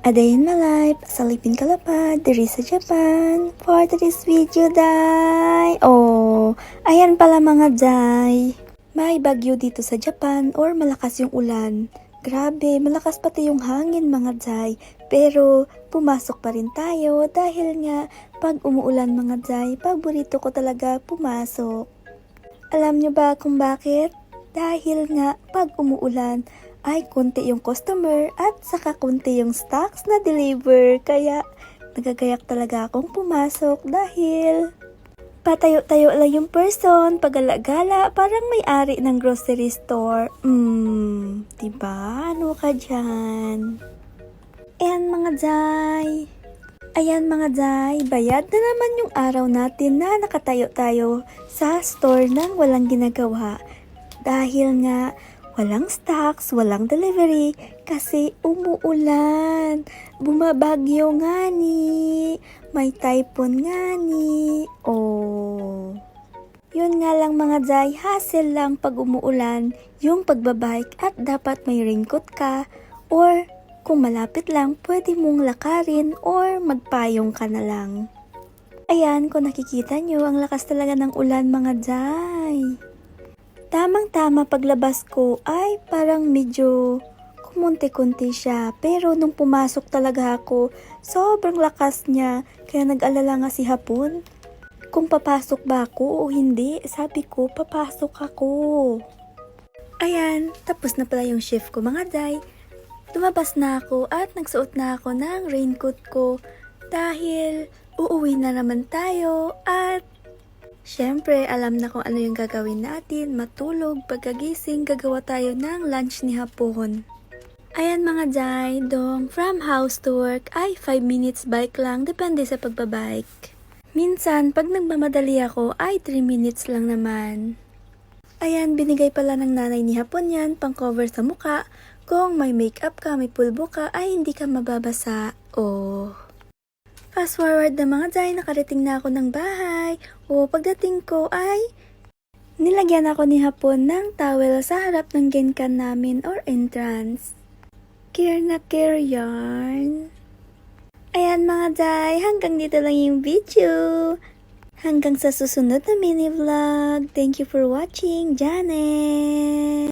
A day in my life, salipin kalapad, diri sa Japan. For today's video, day! Oh, ayan pala mga day. May bagyo dito sa Japan or malakas yung ulan. Grabe, malakas pati yung hangin mga day. Pero pumasok pa rin tayo dahil nga pag umuulan mga day, paborito ko talaga pumasok. Alam nyo ba kung bakit? Dahil nga pag umuulan, ay konti yung customer at saka konti yung stocks na deliver. Kaya nagagayak talaga akong pumasok dahil patayo-tayo lang yung person, pagala-gala, parang may-ari ng grocery store. Diba? Ano ka dyan? Ayan mga day. Ayan mga day, bayad na naman yung araw natin na nakatayo tayo sa store nang walang ginagawa. Dahil nga walang stocks, walang delivery, kasi umuulan. Bumabagyo nga ni. May typhoon nga ni. Oh. Yun nga lang mga day, hassle lang pag umuulan yung pagbabike at dapat may raincoat ka. Or kung malapit lang, pwede mong lakarin or magpayong ka na lang. Ayan, kung nakikita nyo, ang lakas talaga ng ulan mga day. Tamang-tama paglabas ko ay parang medyo kumunti-kunti siya. Pero nung pumasok talaga ako, sobrang lakas niya. Kaya nag-alala nga si Hapon kung papasok ba ako o hindi. Sabi ko, papasok ako. Ayan, tapos na pala yung shift ko mga day. Lumabas na ako at nagsuot na ako ng raincoat ko dahil uuwi na naman tayo at syempre, alam na kung ano yung gagawin natin, matulog, pagkagising, gagawa tayo ng lunch ni Hapon. Ayan mga day, dong from house to work ay 5 minutes bike lang, depende sa pagbabike. Minsan, pag nagmamadali ako ay 3 minutes lang naman. Ayan, binigay pala ng nanay ni Hapon yan, pang cover sa muka. Kung may makeup ka, may pulbo ka, ay hindi ka mababasa. Oh. Fast forward na mga day, nakarating na ako ng bahay. O pagdating ko ay nilagyan ako ni Hapon ng towel sa harap ng genkan namin or entrance. Care na care yarn. Ayan mga day, hanggang dito lang yung video. Hanggang sa susunod na mini vlog. Thank you for watching, Janet!